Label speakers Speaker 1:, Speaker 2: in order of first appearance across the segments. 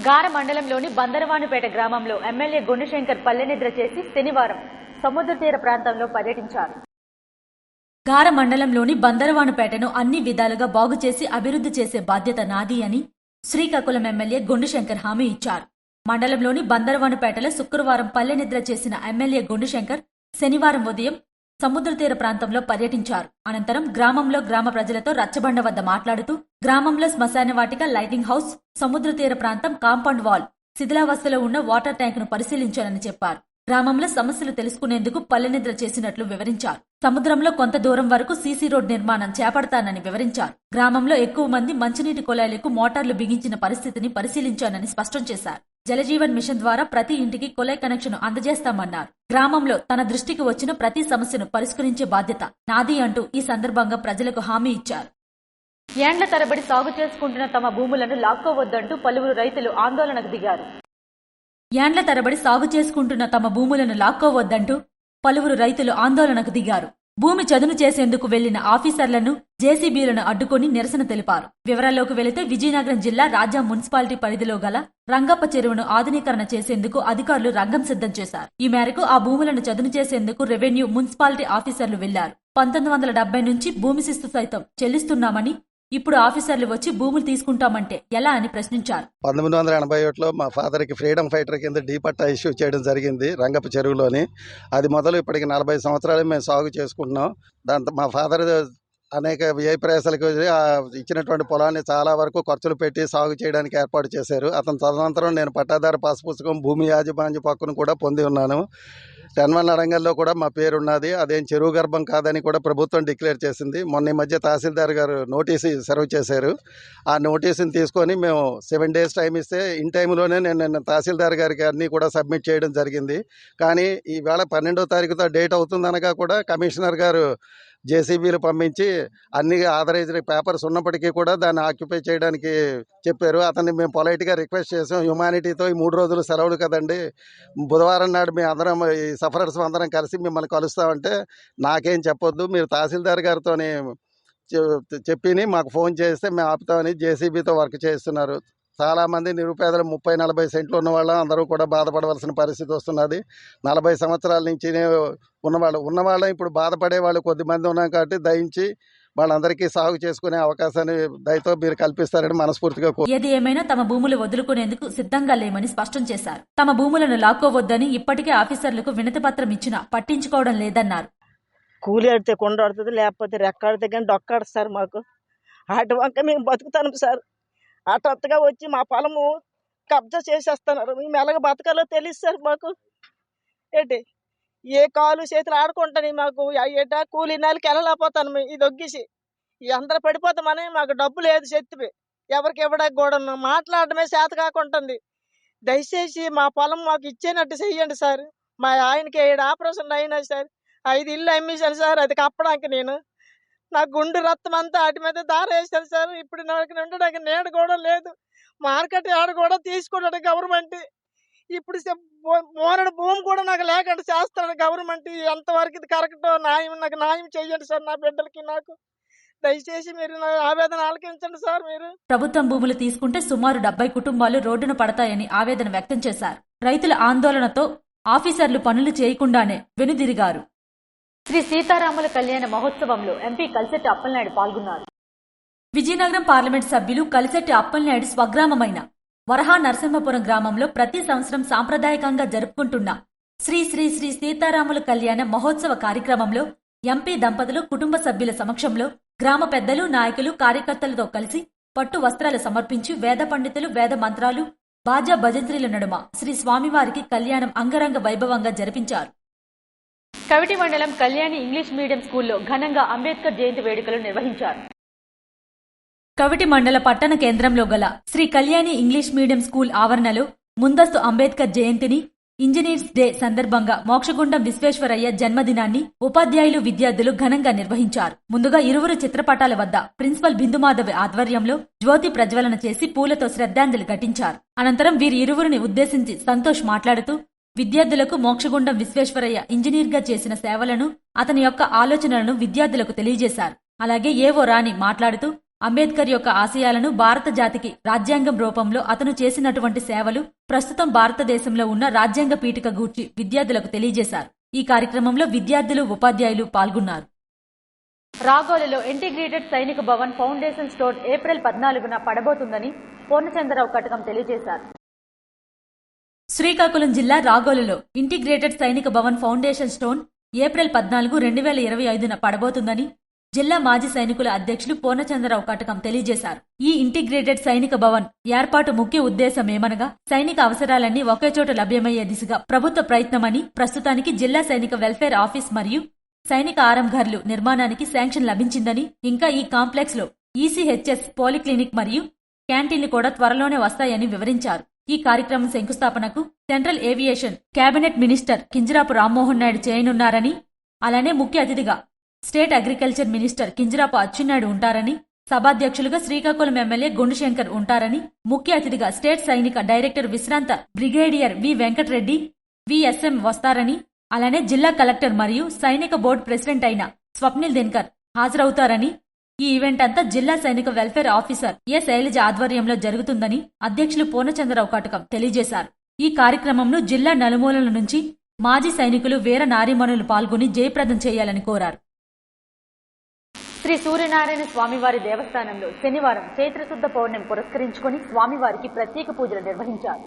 Speaker 1: గార మండలంలోని బందరవానిపేట గ్రామంలో ఎమ్మెల్యే గుండుశంకర్ పల్లెనిద్ర చేసి శనివారం సముద్ర తీర ప్రాంతంలో పర్యటించారు. గార మండలంలోని బందరవానిపేటను అన్ని విధాలుగా బాగుచేసి అభివృద్ధి చేసే బాధ్యత నాది అని శ్రీకాకుళం ఎమ్మెల్యే గుండుశంకర్ హామీ ఇచ్చారు. మండలంలోని బందరవానిపేటలో శుక్రవారం పల్లెనిద్ర చేసిన ఎమ్మెల్యే గుండుశంకర్ శనివారం ఉదయం సముద్ర తీర ప్రాంతంలో పర్యటించారు. అనంతరం గ్రామంలో గ్రామ ప్రజలతో రచ్చబండ వద్ద మాట్లాడుతూ గ్రామంలో శ్మశాన వాటిక, లైటింగ్ హౌస్, సముద్ర తీర ప్రాంతం, కాంపౌండ్ వాల్, శిథిలావస్థలో ఉన్న వాటర్ ట్యాంకును పరిశీలించానని చెప్పారు. గ్రామంలో సమస్యలు తెలుసుకునేందుకు పల్లెనిద్ర చేసినట్లు వివరించారు. సముద్రంలో కొంత దూరం వరకు సీసీ రోడ్ నిర్మాణం చేపడతానని వివరించారు. గ్రామంలో ఎక్కువ మంది మంచినీటి కుళాయిలకు మోటార్లు బిగించిన పరిస్థితిని పరిశీలించానని స్పష్టం చేశారు. జలజీవన్ మిషన్ ద్వారా ప్రతి ఇంటికి కుళాయి కనెక్షన్ అందజేస్తామన్నారు. గ్రామంలో తన దృష్టికి వచ్చిన ప్రతి సమస్యను పరిష్కరించే బాధ్యత నాది అంటూ ఈ సందర్భంగా ప్రజలకు హామీ ఇచ్చారు. ఏండ్ల తరబడి సాగు చేసుకుంటున్న తమ భూములను లాక్కోవద్దంటూ పలువురు రైతులు ఆందోళనకు దిగారు. ఏండ్ల తరబడి సాగు చేసుకుంటున్న తమ భూములను లాక్కోవద్దంటూ పలువురు రైతులు ఆందోళనకు దిగారు. భూమి చదును చేసేందుకు వెళ్లిన ఆఫీసర్లను, జేసీబీలను అడ్డుకుని నిరసన తెలిపారు. వివరాల్లోకి వెళితే విజయనగరం జిల్లా రాజా మున్సిపాలిటీ పరిధిలో గల రంగప్ప చెరువును ఆధునీకరణ చేసేందుకు అధికారులు రంగం సిద్ధం చేశారు. ఈ మేరకు ఆ భూములను చదును చేసేందుకు రెవెన్యూ, మున్సిపాలిటీ ఆఫీసర్లు వెళ్లారు. 1970 నుంచి భూమి శిస్తు సైతం చెల్లిస్తున్నామని, ఇప్పుడు ఆఫీసర్లు వచ్చి భూములు తీసుకుంటామంటే ఎలా అని ప్రశ్నించారు.
Speaker 2: 1981లో మా ఫాదర్కి ఫ్రీడమ్ ఫైటర్ కింద డీ పట్టా ఇష్యూ చేయడం జరిగింది రంగప్ప చెరువులోని. అది మొదలు ఇప్పటికి 40 సంవత్సరాలు మేము సాగు చేసుకుంటున్నాం. దాంతో మా ఫాదర్ అనేక వ్యయ ప్రయాసాలకు ఇచ్చినటువంటి పొలాన్ని చాలా వరకు ఖర్చులు పెట్టి సాగు చేయడానికి ఏర్పాటు చేశారు. అతని తదనంతరం నేను పట్టాదారు పాస్ పుస్తకం, భూమి యాజమాన్య పక్కును కూడా పొంది ఉన్నాను. టెన్వన్ అడంగల్లో కూడా మా పేరు ఉన్నది. అదేం చెరువు గర్భం కాదని కూడా ప్రభుత్వం డిక్లేర్ చేసింది. మొన్న ఈ మధ్య తహసీల్దార్ గారు నోటీసు సర్వ్ చేశారు. ఆ నోటీసుని తీసుకొని మేము 7 days టైం ఇస్తే ఇన్ టైంలోనే నేను తహసీల్దార్ గారికి అన్నీ కూడా సబ్మిట్ చేయడం జరిగింది. కానీ ఈవేళ 12వ తారీఖుతో డేట్ అవుతుందనగా కూడా కమిషనర్ గారు జేసీబీలు పంపించి అన్ని ఆథరైజ్డ్ పేపర్స్ ఉన్నప్పటికీ కూడా దాన్ని ఆక్యుపై చేయడానికి చెప్పారు. అతన్ని మేము పొలైట్గా రిక్వెస్ట్ చేసాం. హ్యుమానిటీతో ఈ 3 రోజులు సెలవులు కదండి, బుధవారం నాడు మేము అందరం ఈ సఫరర్స్ అందరం కలిసి మిమ్మల్ని కలుస్తామంటే నాకేం చెప్పొద్దు, మీరు తహసీల్దార్ గారితో చెప్పి మాకు ఫోన్ చేస్తే మేము ఆపుతామని జేసీబీతో వర్క్ చేస్తున్నారు. చాలామంది నిరుపేదలు 30-40 సెంట్లు ఉన్న వాళ్ళు అందరూ కూడా బాధపడవలసిన పరిస్థితి వస్తున్నది. 40 సంవత్సరాల నుంచి ఉన్నవాళ్ళం ఇప్పుడు బాధపడే వాళ్ళు కొద్దిమంది ఉన్నాం కాబట్టి దయించి వాళ్ళందరికీ సాగు చేసుకునే అవకాశాన్ని దయతో మీరు కల్పిస్తారని మనస్ఫూర్తిగా
Speaker 1: ఏది ఏమైనా తమ భూములు వదులుకునేందుకు సిద్ధంగా లేమని స్పష్టం చేశారు. తమ భూములను లాక్కోవద్దని ఇప్పటికే ఆఫీసర్లకు వినతి పత్రం ఇచ్చినా పట్టించుకోవడం లేదన్నారు.
Speaker 3: కూలి ఆడితే కొండ ఆడుతుంది, లేకపోతే రెక్కాడితే కానీ డొక్కాడు సార్. మాకు ఆటి వంక మేము బతుకుతాను సార్. హఠాత్తుగా వచ్చి మా పొలము కబ్జా చేసేస్తున్నారు. మేము ఎలాగ బతకాలో తెలియదు సార్ మాకు. ఏంటి ఏ కాలు చేతులు ఆడుకుంటాను మాకు ఏటా కూలి నెలకి వెళ్ళలేకపోతాను. ఇది ఒగ్గిసి అందరూ పడిపోతామని మాకు డబ్బు లేదు, చెత్తివి ఎవరికి ఇవ్వడానికి కూడా మాట్లాడడమే చేత కాకుంటుంది. దయచేసి మా పొలం మాకు ఇచ్చేనట్టు చెయ్యండి సార్. మా ఆయనకి 7 ఆపరేషన్లు అయినాయి సార్. 5 ఇళ్ళు అమ్మేశాను సార్. అది కప్పడానికి నేను నా గుండు రక్తం అంతా వాటి మీద దారేసాను సార్. ఇప్పుడు నాకు ఉండడానికి నీడ కూడా లేదు. మార్కెట్ ఆడ కూడా తీసుకున్నాడు గవర్నమెంట్. ఇప్పుడు మోరడు భూమి కూడా నాకు లేకుండా చేస్తాడు గవర్నమెంట్. ఎంతవరకు ఇది కరెక్ట్ నాకు న్యాయం చేయండి సార్. నా బిడ్డలకి నాకు దయచేసి మీరు నా ఆవేదన ఆలకించండి సార్. మీరు
Speaker 1: ప్రభుత్వం భూములు తీసుకుంటే సుమారు 70 కుటుంబాలు రోడ్డున పడతాయని ఆవేదన వ్యక్తం చేశారు. రైతుల ఆందోళనతో ఆఫీసర్లు పనులు చేయకుండానే వెనుదిరిగారు. శ్రీ సీతారాముల కళ్యాణ మహోత్సవంలో ఎంపీ కలిసెట్టి అప్పలనాయుడు పాల్గొన్నారు. విజయనగరం పార్లమెంట్ సభ్యులు కలిసెట్టి అప్పలనాయుడు స్వగ్రామమైన వరహా నరసింహపురం గ్రామంలో ప్రతి సంవత్సరం సాంప్రదాయకంగా జరుపుకుంటున్న శ్రీ శ్రీ శ్రీ సీతారాముల కళ్యాణ మహోత్సవ కార్యక్రమంలో ఎంపీ దంపతులు కుటుంబ సభ్యుల సమక్షంలో గ్రామ పెద్దలు, నాయకులు, కార్యకర్తలతో కలిసి పట్టు వస్త్రాలు సమర్పించి వేద పండితులు, వేద మంత్రాలు, బాజా భజంత్రీల నడుమ శ్రీ స్వామివారికి కళ్యాణం అంగరంగ వైభవంగా జరిపించారు. కవిటి మండలం కళ్యాణి ఇంగ్లీష్ మీడియం స్కూల్లో ఘనంగా అంబేద్కర్ జయంతి వేడుకలు నిర్వహించారు. కవిటి మండల పట్టణ కేంద్రంలో గల Shri Kalyani English medium school ఆవరణలో ముందస్తు అంబేద్కర్ జయంతిని, ఇంజనీర్స్ డే సందర్భంగా మోక్షగుండం విశ్వేశ్వరయ్య జన్మదినాన్ని ఉపాధ్యాయులు, విద్యార్థులు ఘనంగా నిర్వహించారు. ముందుగా ఇరువురు చిత్రపటాల వద్ద ప్రిన్సిపల్ బిందుమాధవి ఆధ్వర్యంలో జ్యోతి ప్రజ్వలన చేసి పూలతో శ్రద్ధాంజలి ఘటించారు. అనంతరం వీరి ఇరువురిని ఉద్దేశించి సంతోష్ మాట్లాడుతూ విద్యార్థులకు మోక్షగుండం విశ్వేశ్వరయ్య ఇంజనీర్గా చేసిన సేవలను, అతని యొక్క ఆలోచనలను విద్యార్థులకు తెలియజేశారు. అలాగే ఏవో రాణి మాట్లాడుతూ అంబేద్కర్ యొక్క ఆశయాలను భారత జాతికి రాజ్యాంగం రూపంలో అతను చేసినటువంటి సేవలు ప్రస్తుతం భారతదేశంలో ఉన్న రాజ్యాంగ పీఠిక గూర్చి విద్యార్థులకు తెలియజేశారు. ఈ కార్యక్రమంలో విద్యార్థులు, ఉపాధ్యాయులు పాల్గొన్నారు. రాగోలులో integrated Sainik Bhavan foundation stone April 14న పడబోతుందని పూర్ణచంద్రరావు కటకం తెలియజేశారు. శ్రీకాకుళం జిల్లా రాగోలులో integrated Sainik Bhavan foundation stone April 14, 2025న పడబోతుందని జిల్లా మాజీ సైనికుల అధ్యక్షులు పూర్ణచంద్రరావు కటకం తెలియజేశారు. ఈ ఇంటిగ్రేటెడ్ సైనిక భవన్ ఏర్పాటు ముఖ్య ఉద్దేశమేమనగా సైనిక అవసరాలన్నీ ఒకేచోట లభ్యమయ్యే దిశగా ప్రభుత్వ ప్రయత్నమని, ప్రస్తుతానికి జిల్లా సైనిక వెల్ఫేర్ ఆఫీస్ మరియు సైనిక ఆరంఘర్లు నిర్మాణానికి శాంక్షన్ లభించిందని, ఇంకా ఈ కాంప్లెక్స్ లో ఈసీహెచ్ఎస్ పోలీక్లినిక్ మరియు క్యాంటీన్లు కూడా త్వరలోనే వస్తాయని వివరించారు. ఈ కార్యక్రమం శంకుస్థాపనకు central aviation cabinet minister Kinjarapu Rammohan Naidu చేయనున్నారని, అలానే ముఖ్య అతిథిగా state agriculture minister Kinjarapu Atchannaidu ఉంటారని, సభాధ్యక్షులుగా శ్రీకాకుళం ఎమ్మెల్యే గుండుశంకర్ ఉంటారని, ముఖ్య అతిథిగా స్టేట్ సైనిక డైరెక్టర్ విశ్రాంత బ్రిగేడియర్ వి వెంకటరెడ్డి విఎస్ఎం వస్తారని, అలానే జిల్లా కలెక్టర్ మరియు సైనిక బోర్డు ప్రెసిడెంట్ అయిన స్వప్నిల్ దినకర్ హాజరవుతారని, ఈ ఈవెంట్ అంతా జిల్లా సైనిక వెల్ఫేర్ ఆఫీసర్ ఎ శైలజ ఆధ్వర్యంలో జరుగుతుందని అధ్యక్షులు పూర్ణచంద్రరావు కటకం తెలియజేశారు. ఈ కార్యక్రమంను జిల్లా నలుమూలల నుంచి మాజీ సైనికులు, వీర నారీమణులు పాల్గొని జయప్రదం చేయాలని కోరారు. శ్రీ సూర్యనారాయణ స్వామివారి దేవస్థానంలో శనివారం చైత్రశుద్ధ పౌర్ణమి పురస్కరించుకుని స్వామివారికి ప్రత్యేక పూజలు నిర్వహించారు.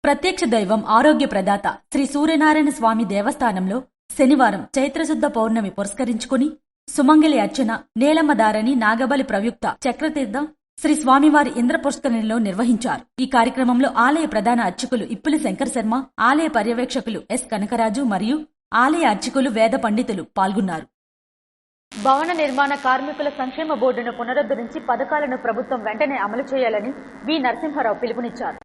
Speaker 1: ప్రత్యక్ష దైవం, ఆరోగ్య ప్రదాత శ్రీ సూర్యనారాయణ స్వామి దేవస్థానంలో శనివారం చైత్రశుద్ధ పౌర్ణమి పురస్కరించుకుని సుమంగళి అర్చన, నీలమ్మదారని, నాగబలి ప్రయుక్త చక్రతీర్థం శ్రీ స్వామివారి ఇంద్ర పుష్కరిణిలో నిర్వహించారు. ఈ కార్యక్రమంలో ఆలయ ప్రధాన అర్చకులు ఇప్పులి శంకర్ శర్మ, ఆలయ పర్యవేక్షకులు ఎస్ కనకరాజు మరియు ఆలయ అర్చకులు, వేద పండితులు పాల్గొన్నారు. భవన నిర్మాణ కార్మికుల సంక్షేమ బోర్డును పునరుద్ధరించి పథకాలను ప్రభుత్వం వెంటనే అమలు చేయాలని వి నరసింహారావు పిలుపునిచ్చారు.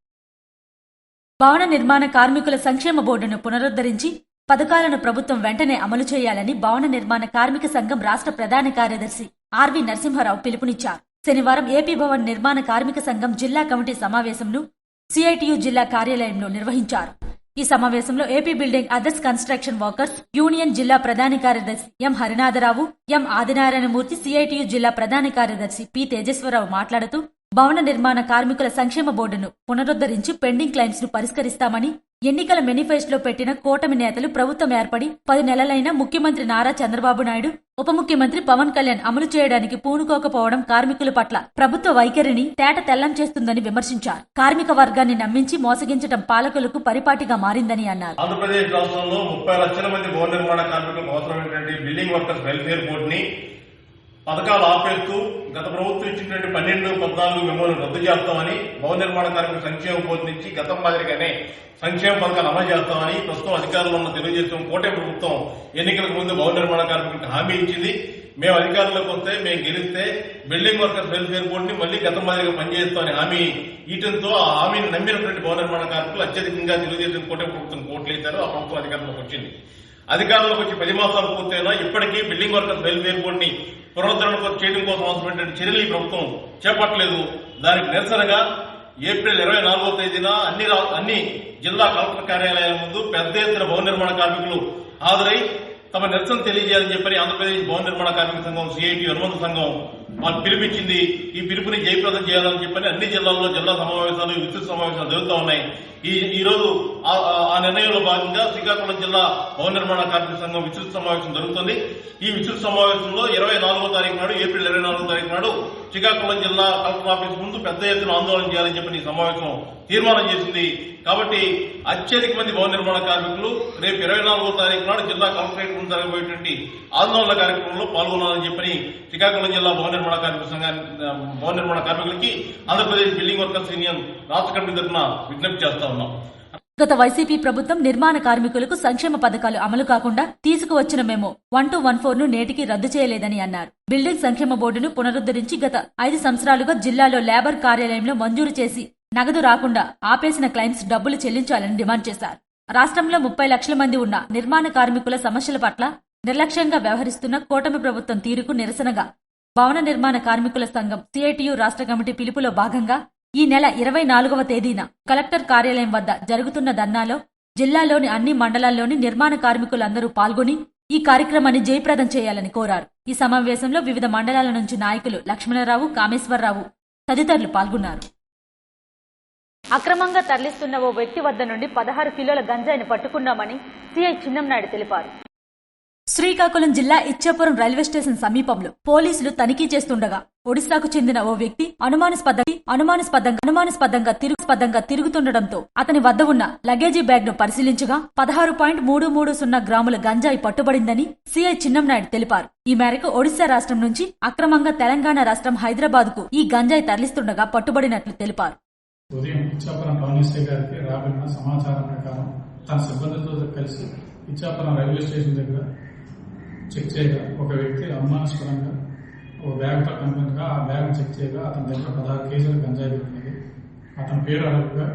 Speaker 1: భవన నిర్మాణ కార్మికుల సంక్షేమ బోర్డును పునరుద్ధరించి పథకాలను ప్రభుత్వం వెంటనే అమలు చేయాలని భవన నిర్మాణ కార్మిక సంఘం రాష్ట్ర ప్రధాన కార్యదర్శి ఆర్వి నరసింహారావు పిలుపునిచ్చారు. శనివారం ఏపీ భవన్ నిర్మాణ కార్మిక సంఘం జిల్లా కమిటీ సమావేశంను సిఐటియు జిల్లా కార్యాలయంలో నిర్వహించారు. ఈ సమావేశంలో AP building others construction workers union జిల్లా ప్రధాన కార్యదర్శి ఎం హరినాథరావు, ఎం ఆదినారాయణమూర్తి, సిఐటియు జిల్లా ప్రధాన కార్యదర్శి పి తేజేశ్వరరావు మాట్లాడుతూ భవన నిర్మాణ కార్మికుల సంక్షేమ బోర్డును పునరుద్ధరించి పెండింగ్ క్లైమ్స్ ను పరిష్కరిస్తామని, ఎన్నికల మేనిఫెస్టోలో పెట్టిన కూటమి నేతలు ప్రభుత్వం ఏర్పడి 10 నెలలైనా ముఖ్యమంత్రి నారా చంద్రబాబు నాయుడు, ఉప ముఖ్యమంత్రి పవన్ కళ్యాణ్ అమలు చేయడానికి పూనుకోకపోవడం కార్మికుల పట్ల ప్రభుత్వ వైఖరిని తేట తెల్లం చేస్తుందని విమర్శించారు. కార్మిక వర్గాన్ని నమ్మించి మోసగించడం పాలకులకు పరిపాటిగా మారిందని అన్నారు.
Speaker 4: ఆంధ్రప్రదేశ్ రాష్ట్రంలో 30 లక్షల మంది భవన నిర్మాణ కార్మికులకు అవసరమైనటువంటి బిల్డింగ్ వర్కర్స్ వెల్ఫేర్ బోర్డుని పథకాలు ఆపేస్తూ గత ప్రభుత్వం ఇచ్చినటువంటి 12, 14 మెమోలను రద్దు చేస్తామని, భవన నిర్మాణ కార్మికుల సంక్షేమ బోర్డు నుంచి గతం మాదిరిగానే సంక్షేమ పథకాలు అమలు చేస్తామని ప్రస్తుతం అధికారంలో ఉన్న తెలుగుదేశం కూటమి ప్రభుత్వం ఎన్నికలకు ముందు భవన నిర్మాణ కార్మికులకు హామీ ఇచ్చింది. మేము అధికారంలోకి వస్తే, మేము గెలిస్తే బిల్డింగ్ వర్కర్స్ వెల్ఫేర్ బోర్డుని మళ్లీ గతం మాదిరిగా పనిచేస్తామని హామీ ఇవ్వడంతో ఆ హామీని నమ్మినటువంటి భవన నిర్మాణ కార్మికులు అత్యధికంగా తెలుగుదేశం కూటమి ప్రభుత్వం కోట్లేశారు. ఆ ప్రభుత్వం అధికారంలోకి వచ్చింది. అధికారంలోకి వచ్చి 10 మాసాలు పూర్తయినా ఇప్పటికీ బిల్డింగ్ వర్కర్స్ వెల్ఫేర్ బోర్డుని పునరుద్ధరణ చేయడం కోసం అవసరమైనటువంటి చర్యలు ఈ ప్రభుత్వం చేపట్టలేదు. దానికి నిరసనగా ఏప్రిల్ 24వ తేదీన అన్ని జిల్లా కలెక్టర్ కార్యాలయాల ముందు పెద్ద ఎత్తున భవన నిర్మాణ కార్మికులు హాజరై తమ నిరసన తెలియజేయాలని చెప్పని ఆంధ్రప్రదేశ్ భవన నిర్మాణ కార్మిక సంఘం, సిఐటి అనుబంధ సంఘం వాళ్ళు పిలిపించింది. ఈ పిలుపుని జయప్రదం చేయాలని చెప్పని అన్ని జిల్లాల్లో జిల్లా సమావేశాలు, విస్తృత సమావేశాలు జరుగుతూ ఉన్నాయి. ఈ రోజు ఆ నిర్ణయంలో భాగంగా శ్రీకాకుళం జిల్లా భవన నిర్మాణ కార్మిక సంఘం విస్తృత సమావేశం జరుగుతుంది. ఈ విస్తృత సమావేశంలో 24వ తారీఖు నాడు, ఏప్రిల్ 24వ తారీఖు నాడు శ్రీకాకుళం జిల్లా కలెక్టర్ ఆఫీస్ ముందు పెద్ద ఎత్తున ఆందోళన చేయాలని చెప్పని ఈ సమావేశం తీర్మానం చేసింది. కాబట్టి అత్యధిక మంది భవన నిర్మాణ కార్మికులు రేపు 24వ తారీఖు నాడు జిల్లా కలెక్టరేట్ ముందు జరగబోయేటువంటి ఆందోళన కార్యక్రమంలో పాల్గొనాలని చెప్పని శ్రీకాకుళం జిల్లా భవన నిర్మాణ కార్మిక సంఘాన్ని, భవన నిర్మాణ కార్మికులకి ఆంధ్రప్రదేశ్ బిల్డింగ్ వర్కర్స్ యూనియన్ రాష్ట్ర కమిటీ తరఫున విజ్ఞప్తి చేస్తా ఉన్నాం.
Speaker 1: గత వైసీపీ ప్రభుత్వం నిర్మాణ కార్మికులకు సంక్షేమ పథకాలు అమలు కాకుండా తీసుకువచ్చిన మెమో 1214ను నేటికి రద్దు చేయలేదని అన్నారు. బిల్డింగ్ సంక్షేమ బోర్డును పునరుద్ధరించి గత 5 సంవత్సరాలుగా జిల్లాలో లేబర్ కార్యాలయంలో మంజూరు చేసి నగదు రాకుండా ఆపేసిన క్లయింట్స్ డబ్బులు చెల్లించాలని డిమాండ్ చేశారు. రాష్ట్రంలో 30 లక్షల మంది ఉన్న నిర్మాణ కార్మికుల సమస్యల పట్ల నిర్లక్ష్యంగా వ్యవహరిస్తున్న కూటమి ప్రభుత్వం తీరుకు నిరసనగా భవన నిర్మాణ కార్మికుల సంఘం సిఐటియు రాష్ట్ర కమిటీ పిలుపులో భాగంగా ఈ నెల 24వ తేదీన కలెక్టర్ కార్యాలయం వద్ద జరుగుతున్న ధర్నాలో జిల్లాలోని అన్ని మండలాల్లోని నిర్మాణ కార్మికులందరూ పాల్గొని ఈ కార్యక్రమాన్ని జయప్రదం చేయాలని కోరారు. ఈ సమావేశంలో వివిధ మండలాల నుంచి నాయకులు లక్ష్మణరావు, కామేశ్వరరావు తదితరులు పాల్గొన్నారు. అక్రమంగా తరలిస్తున్న ఓ వ్యక్తి వద్ద నుండి 16 కిలోల గంజాయిని పట్టుకున్నామని సిఐ చిన్నంనాయుడు తెలిపారు. శ్రీకాకుళం జిల్లా ఇచ్చాపురం రైల్వే స్టేషన్ సమీపంలో పోలీసులు తనిఖీ చేస్తుండగా ఒడిశాకు చెందిన ఓ వ్యక్తి అనుమానాస్పదంగా తిరుగుతుండటంతో అతని వద్ద ఉన్న లగేజీ బ్యాగ్ ను పరిశీలించగా 16.330 గ్రాముల గంజాయి పట్టుబడిందని సిఐ చిన్నంనాయుడు తెలిపారు. ఈ మేరకు ఒడిశా రాష్ట్రం నుంచి అక్రమంగా తెలంగాణ రాష్ట్రం హైదరాబాద్ కు ఈ గంజాయి తరలిస్తుండగా పట్టుబడినట్లు తెలిపారు.
Speaker 5: ఉదయం ఇచ్చాపురం టౌన్ ఎస్ఐ గారికి రాబడిన సమాచారం ప్రకారం తన సిబ్బందితో కలిసి ఇచ్చాపురం రైల్వే స్టేషన్ దగ్గర చెక్ చేయగా ఒక వ్యక్తి అనుమానాస్పదంగా ఒక బ్యాగ్తో కనుగొనగా ఆ బ్యాగ్ చెక్ చేయగా అతని దగ్గర 16 కేజీల గంజాయి దొరికింది. అతని పేరు అడుగుగా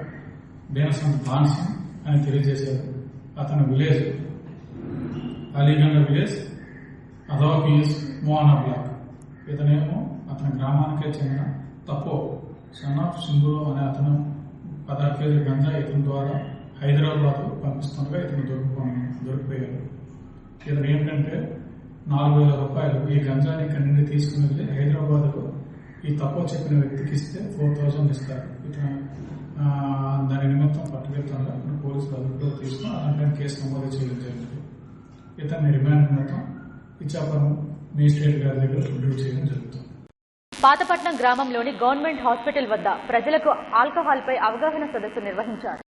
Speaker 5: బేనసంత్ ధాన్సింగ్ అని తెలియజేశారు. అతని village అలీగండ village అదవ PS Mohana black. ఇతనేమో అతని గ్రామానికే చెందిన తప్పో సన్ ఆఫ్ సింధూరు అనే అతను 16 కేజీల గంజాయి ఇతని ద్వారా హైదరాబాద్ పంపిస్తుండగా ఇతను దొరికిపోయారు. ఇతను ఏంటంటే 4,000 రూపాయలు ఈ గంజాని ఇక్కడి నుండి తీసుకుని వెళ్ళి హైదరాబాద్లో ఈ తప్పో చెప్పిన వ్యక్తికి ఇస్తే 4,000 ఇస్తారు. ఇతను దాని నిమిత్తం పట్టుకెళ్తుండగా పోలీసులు అదుపులో తీసుకుని అతనిపైన కేసు నమోదు చేయడం జరిగింది. ఇతన్ని రిమాండ్ నిమిత్తం ఇచ్చాపురం మేజిస్ట్రేట్ గారి దగ్గర రిలీవ్ చేయడం జరుగుతుంది.
Speaker 1: పాతపట్నం గ్రామంలోని గవర్నమెంట్ హాస్పిటల్ వద్ద ప్రజలకు ఆల్కహాల్ పై అవగాహన సదస్సు నిర్వహించారు.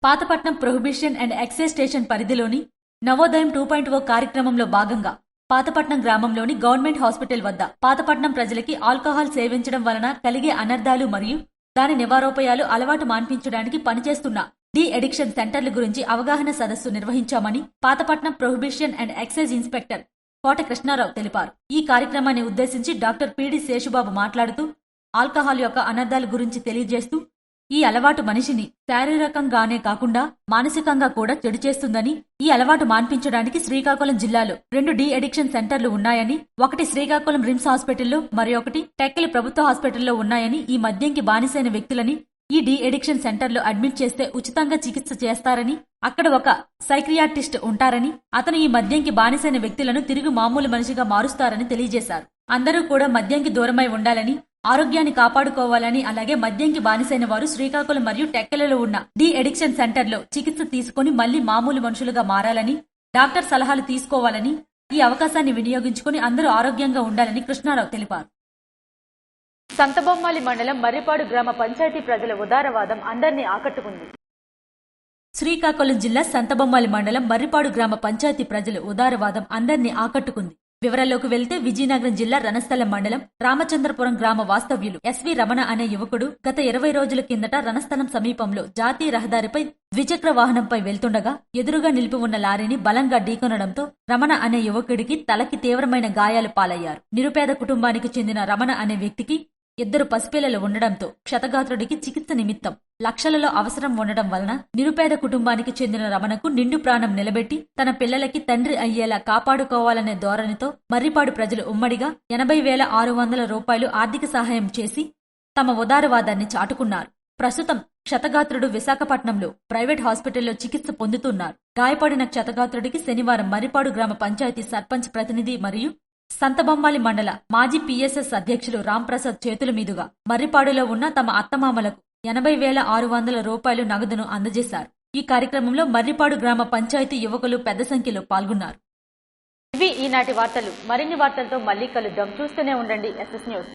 Speaker 1: Pathapatnam prohibition and excise station పరిధిలోని నవోదయం 2.0 కార్యక్రమంలో భాగంగా పాతపట్నం గ్రామంలోని గవర్నమెంట్ హాస్పిటల్ వద్ద పాతపట్నం ప్రజలకి ఆల్కహాల్ సేవించడం వలన కలిగే అనర్థాలు మరియు దాని నివారోపాయాలు అలవాటు మాన్పించడానికి పనిచేస్తున్న డి అడిక్షన్ సెంటర్ల గురించి అవగాహన సదస్సు నిర్వహించామని Pathapatnam prohibition and excise inspector Kota Krishnarao తెలిపారు. ఈ కార్యక్రమాన్ని ఉద్దేశించి డాక్టర్ పిడి శేషుబాబు మాట్లాడుతూ ఆల్కహాల్ యొక్క అనర్థాల గురించి తెలియజేస్తూ ఈ అలవాటు మనిషిని శారీరకంగానే కాకుండా మానసికంగా కూడా చెడు చేస్తుందని, ఈ అలవాటు మాన్పించడానికి శ్రీకాకుళం జిల్లాలో 2 డి అడిక్షన్ సెంటర్లు ఉన్నాయని, ఒకటి శ్రీకాకుళం రిమ్స్ హాస్పిటల్లో మరొకటి టెక్కలి ప్రభుత్వ హాస్పిటల్లో ఉన్నాయని, ఈ మద్యంకి బానిసైన వ్యక్తులని ఈ డి అడిక్షన్ సెంటర్లో అడ్మిట్ చేస్తే ఉచితంగా చికిత్స చేస్తారని, అక్కడ ఒక సైక్రియాటిస్ట్ ఉంటారని, అతను ఈ మద్యంకి బానిసైన వ్యక్తులను తిరిగి మామూలు మనిషిగా మారుస్తారని తెలియజేశారు. అందరూ కూడా మద్యంకి దూరమై ఉండాలని, ఆరోగ్యాన్ని కాపాడుకోవాలని, అలాగే మద్యంకి బానిసైన వారు శ్రీకాకుళం మరియు టెక్కలలో ఉన్న డి అడిక్షన్ సెంటర్లో చికిత్స తీసుకుని మళ్లీ మామూలు మనుషులుగా మారాలని, డాక్టర్ సలహాలు తీసుకోవాలని, ఈ అవకాశాన్ని వినియోగించుకుని అందరూ ఆరోగ్యంగా ఉండాలని కృష్ణారావు తెలిపారు. సంతబొమ్మాలి మండలం మర్రిపాడు గ్రామ పంచాయతీ ప్రజల ఉదారవాదం అందరినీ ఆకట్టుకుంది. శ్రీకాకుళం జిల్లా సంతబొమ్మాలి మండలం మర్రిపాడు గ్రామ పంచాయతీ ప్రజల ఉదారవాదం అందరినీ ఆకట్టుకుంది. వివరాల్లోకి వెళ్తే విజయనగరం జిల్లా రణస్థలం మండలం రామచంద్రపురం గ్రామ వాస్తవ్యులు ఎస్వి రమణ అనే యువకుడు గత 20 రోజుల కిందట రణస్థలం సమీపంలో జాతీయ రహదారిపై ద్విచక్ర వాహనంపై వెళ్తుండగా ఎదురుగా నిలిపి ఉన్న లారీని బలంగా ఢీకొనడంతో రమణ అనే యువకుడికి తలకి తీవ్రమైన గాయాలు పాలయ్యారు. నిరుపేద కుటుంబానికి చెందిన రమణ అనే వ్యక్తికి 2 పసిపిల్లలు ఉండడంతో క్షతగాత్రుడికి చికిత్స నిమిత్తం లక్షలలో అవసరం ఉండడం వలన నిరుపేద కుటుంబానికి చెందిన రమణకు నిండు ప్రాణం నిలబెట్టి తన పిల్లలకి తండ్రి అయ్యేలా కాపాడుకోవాలనే ధోరణితో మర్రిపాడు ప్రజలు ఉమ్మడిగా 80,600 రూపాయలు ఆర్థిక సహాయం చేసి తమ ఉదారవాదాన్ని చాటుకున్నారు. ప్రస్తుతం క్షతగాత్రుడు విశాఖపట్నంలో ప్రైవేట్ హాస్పిటల్లో చికిత్స పొందుతున్నారు. గాయపడిన క్షతగాత్రుడికి శనివారం మర్రిపాడు గ్రామ పంచాయతీ సర్పంచ్ ప్రతినిధి మరియు సంతబొమ్మాలి మండల మాజీ పిఎస్ఎస్ అధ్యక్షులు రాంప్రసాద్ చేతుల మీదుగా మర్రిపాడులో ఉన్న తమ అత్తమామలకు 80,600 రూపాయలు నగదును అందజేశారు. ఈ కార్యక్రమంలో మర్రిపాడు గ్రామ పంచాయతీ యువకులు పెద్ద సంఖ్యలో పాల్గొన్నారు. ఇవి ఈనాటి వార్తలు. మరిన్ని వార్తలతో మళ్లీ కలుద్దాం. చూస్తూనే ఉండండి ఎస్ఎస్ న్యూస్.